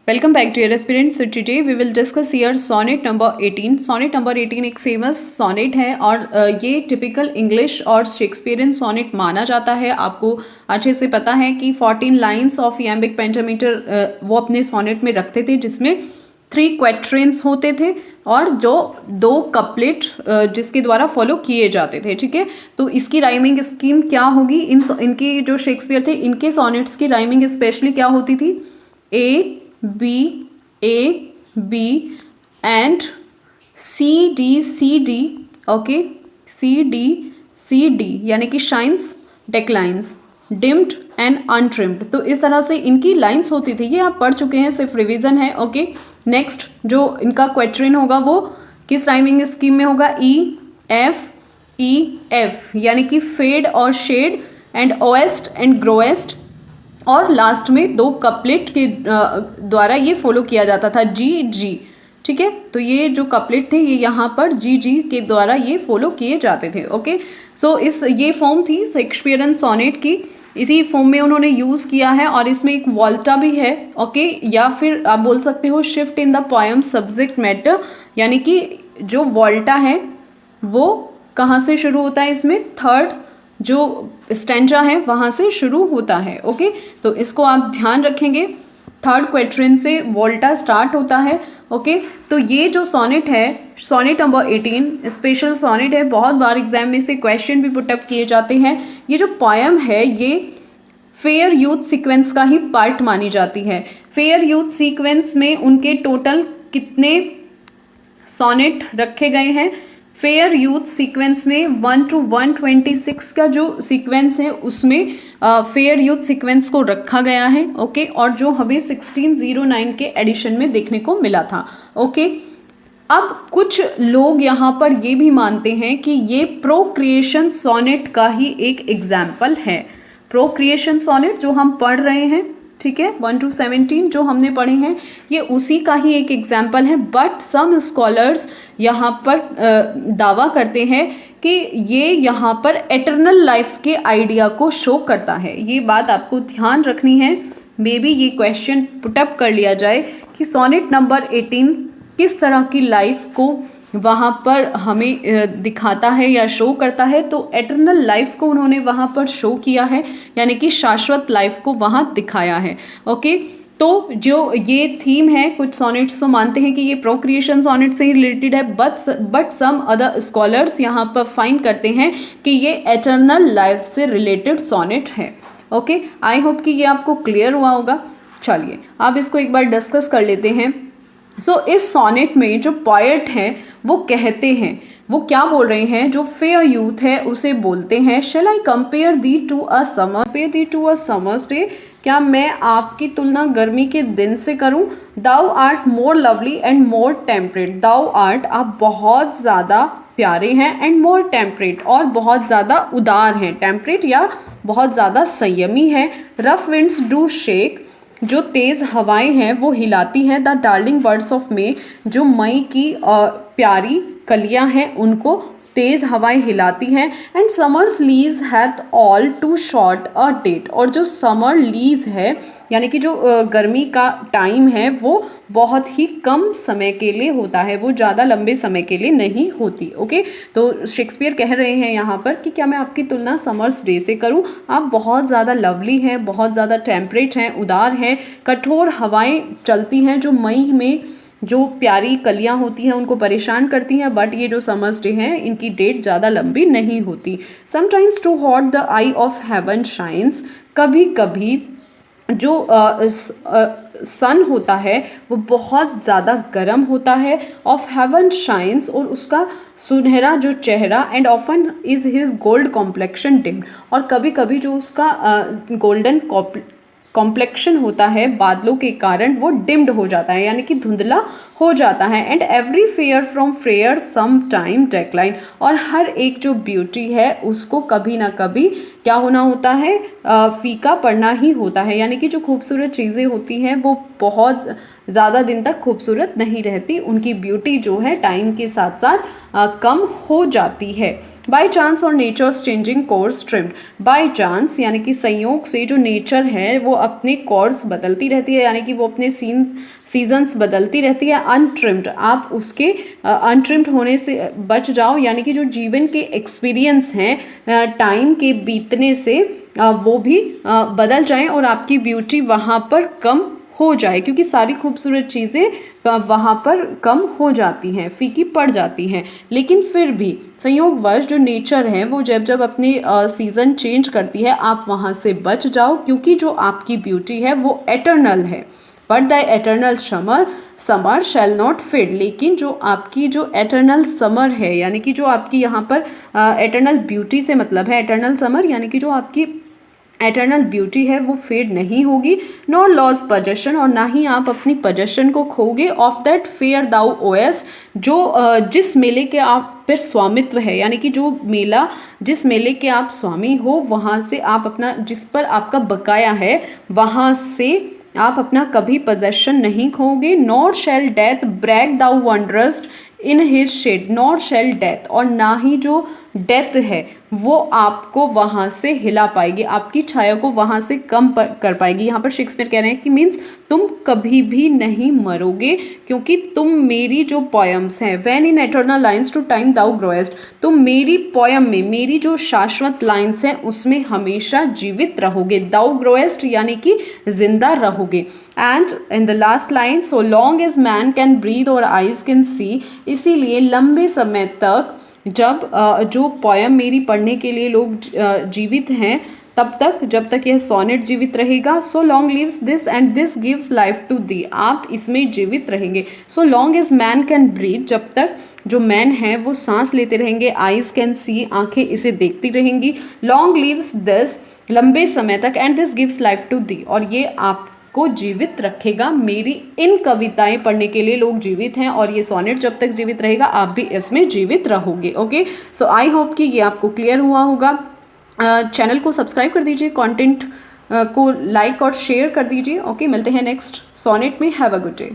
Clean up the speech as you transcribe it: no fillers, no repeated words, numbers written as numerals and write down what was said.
Welcome back dear aspirants. So today we will discuss here sonnet number 18. Sonnet number 18 एक famous sonnet है और ये typical English और Shakespearean sonnet माना जाता है। आपको अच्छे से पता है कि 14 लाइन्स ऑफ iambic pentameter वो अपने sonnet में रखते थे, जिसमें 3 क्वेट्रेंस होते थे और जो 2 कपलेट जिसके द्वारा फॉलो किए जाते थे। ठीक है, तो इसकी राइमिंग स्कीम क्या होगी? इनकी जो शेक्सपियर थे, इनके सॉनेट्स की राइमिंग स्पेशली क्या होती थी? A B and C D, okay, C D यानी कि शाइन्स, डेक्लाइंस, डिम्ड एंड अनट्रिम्ड। तो इस तरह से इनकी लाइंस होती थी। ये आप पढ़ चुके हैं, सिर्फ रिवीजन है। ओके, नेक्स्ट जो इनका क्वेट्रेन होगा वो किस राइमिंग स्कीम में होगा? E F यानी कि फेड और शेड एंड ओएस्ट एंड ग्रोएस्ट, और लास्ट में 2 कपलेट के द्वारा ये फॉलो किया जाता था, G। ठीक है, तो ये जो कपलेट थे ये यहाँ पर G के द्वारा ये फॉलो किए जाते थे। ओके, सो ये फॉर्म थी शेक्सपियरन सोनेट की। इसी फॉर्म में उन्होंने यूज़ किया है और इसमें एक वॉल्टा भी है। ओके, या फिर आप बोल सकते हो shift in the poem subject matter, यानी कि जो वॉल्टा है वो कहाँ से शुरू होता है? इसमें थर्ड जो स्टैंजा है वहाँ से शुरू होता है। ओके, तो इसको आप ध्यान रखेंगे, थर्ड क्वेट्रेन से वोल्टा स्टार्ट होता है। ओके, तो ये जो सोनेट है, सोनेट नंबर 18 स्पेशल सोनेट है। बहुत बार एग्जाम में से क्वेश्चन भी पुटअप किए जाते हैं। ये जो पोएम है ये फेयर यूथ सीक्वेंस का ही पार्ट मानी जाती है। फेयर यूथ सीक्वेंस में उनके टोटल कितने सोनेट रखे गए हैं? फेयर यूथ सीक्वेंस में 1 to 126 का जो सीक्वेंस है उसमें फेयर यूथ सीक्वेंस को रखा गया है। ओके, और जो हमें 1609 के एडिशन में देखने को मिला था। ओके, अब कुछ लोग यहाँ पर ये भी मानते हैं कि ये प्रोक्रिएशन सोनेट का ही एक एग्जाम्पल है। प्रोक्रिएशन सोनेट जो हम पढ़ रहे हैं, ठीक है, 1 to 17 जो हमने पढ़े हैं, ये उसी का ही एक एग्जाम्पल है। बट सम स्कॉलर्स यहाँ पर दावा करते हैं कि ये यहाँ पर एटर्नल लाइफ के आइडिया को शो करता है। ये बात आपको ध्यान रखनी है। मे बी ये क्वेश्चन पुटअप कर लिया जाए कि सोनेट नंबर 18 किस तरह की लाइफ को वहाँ पर हमें दिखाता है या शो करता है। तो एटर्नल लाइफ को उन्होंने वहाँ पर शो किया है, यानी कि शाश्वत लाइफ को वहाँ दिखाया है। ओके, तो जो ये थीम है, कुछ सोनेट्स तो मानते हैं कि ये प्रोक्रिएशन सोनेट से ही रिलेटेड है, बट सम अदर स्कॉलर्स यहाँ पर फाइंड करते हैं कि ये एटर्नल लाइफ से रिलेटेड सोनेट है। ओके, आई होप कि ये आपको क्लियर हुआ होगा। चलिए अब इसको एक बार डिस्कस कर लेते हैं। सो इस सोनेट में जो पोएट हैं वो कहते हैं, वो क्या बोल रहे हैं? जो फेयर यूथ है उसे बोलते हैं, shall I compare thee to a summer's day, क्या मैं आपकी तुलना गर्मी के दिन से करूं? Thou art more lovely and more temperate, thou art, आप बहुत ज़्यादा प्यारे हैं, एंड मोर टेम्परेट, और बहुत ज़्यादा उदार हैं, टेम्परेट या बहुत ज़्यादा संयमी है। रफ विंड्स डू शेक, जो तेज़ हवाएं हैं वो हिलाती हैं। The darling birds of May, जो मई की प्यारी कलियां हैं उनको तेज़ हवाएं हिलाती हैं। And summer's lease hath all too short a date, और जो समर लीज है यानी कि जो गर्मी का टाइम है वो बहुत ही कम समय के लिए होता है, वो ज़्यादा लंबे समय के लिए नहीं होती। ओके, तो शेक्सपियर कह रहे हैं यहाँ पर कि क्या मैं आपकी तुलना समर्स डे से करूँ? आप बहुत ज़्यादा लवली हैं, बहुत ज़्यादा टेम्परेट हैं, उदार हैं, कठोर हवाएं चलती हैं जो मई में जो प्यारी कलियां होती हैं उनको परेशान करती हैं, बट ये जो समर्स डे हैं इनकी डेट ज़्यादा लंबी नहीं होती। Sometimes too hot the eye of heaven shines, कभी कभी जो सन होता है वो बहुत ज़्यादा गर्म होता है। ऑफ हेवन शाइन्स, और उसका सुनहरा जो चेहरा, and often is his gold complexion deemed, और कभी कभी जो उसका गोल्डन कॉम्प्लेक्शन होता है बादलों के कारण वो डिम्ड हो जाता है, यानी कि धुंधला हो जाता है। And every fair from fair sometime decline, और हर एक जो ब्यूटी है उसको कभी ना कभी क्या होना होता है? फीका पड़ना ही होता है, यानी कि जो खूबसूरत चीज़ें होती हैं वो बहुत ज़्यादा दिन तक खूबसूरत नहीं रहती, उनकी ब्यूटी जो है टाइम के साथ साथ कम हो जाती है। बाई चांस और nature's changing course trimmed. By chance यानी कि संयोग से जो नेचर है वो अपने कोर्स बदलती रहती है, यानी कि वो अपने सीजन्स बदलती रहती है। अनट्रिम्ड, आप उसके अनट्रिम्ड होने से बच जाओ, यानी कि जो जीवन के एक्सपीरियंस हैं टाइम के बीतने से वो भी बदल जाएं और आपकी ब्यूटी वहाँ पर कम हो जाए, क्योंकि सारी खूबसूरत चीज़ें वहाँ पर कम हो जाती हैं, फीकी पड़ जाती हैं। लेकिन फिर भी संयोगवश जो नेचर है वो जब जब अपनी सीज़न चेंज करती है, आप वहाँ से बच जाओ, क्योंकि जो आपकी ब्यूटी है वो एटर्नल है। But the eternal summer shall not fade, लेकिन जो आपकी जो एटर्नल समर है, यानी कि जो आपकी यहाँ पर एटर्नल ब्यूटी से मतलब है एटर्नल समर, यानी कि जो आपकी एटर्नल ब्यूटी है वो फेड नहीं होगी। नॉर लॉस पजेशन, और ना ही आप अपनी पजेशन को खोगे। ऑफ दैट फेयर दाउ ओएस्ट, जो जिस मेले के आप पर स्वामित्व है, यानी कि जो मेला जिस मेले के आप स्वामी हो, वहाँ से आप अपना, जिस पर आपका बकाया है, वहाँ से आप अपना कभी पोजेशन नहीं खोगे। Nor shall death brag thou wanderest in his shade, nor shall death, और ना ही जो डेथ है वो आपको वहाँ से हिला पाएगी, आपकी छाया को वहाँ से कम कर पाएगी। यहाँ पर शेक्सपियर कह रहे हैं कि मीन्स तुम कभी भी नहीं मरोगे, क्योंकि तुम मेरी जो पोयम्स हैं, when in eternal lines to time thou growest, तुम मेरी पोयम में, मेरी जो शाश्वत लाइन्स हैं उसमें हमेशा जीवित रहोगे। दाउ ग्रोएस्ट यानी कि जिंदा रहोगे। And in the last line, so long as man can breathe और आइज कैन सी, इसीलिए लंबे समय तक जब जो पोयम मेरी पढ़ने के लिए लोग जीवित हैं, तब तक, जब तक यह सोनेट जीवित रहेगा। So long lives this and this gives life to thee, आप इसमें जीवित रहेंगे। So long as man can breathe, जब तक जो मैन है वो सांस लेते रहेंगे। आइज कैन सी, आंखें इसे देखती रहेंगी। लॉन्ग लिव्स दिस, लंबे समय तक, and this gives life to thee, और ये आप को जीवित रखेगा। मेरी इन कविताएं पढ़ने के लिए लोग जीवित हैं, और ये सोनेट जब तक जीवित रहेगा आप भी इसमें जीवित रहोगे। ओके, सो आई होप कि ये आपको क्लियर हुआ होगा। चैनल को सब्सक्राइब कर दीजिए, कंटेंट को लाइक और शेयर कर दीजिए। ओके, मिलते हैं नेक्स्ट सोनेट में। Have a good day.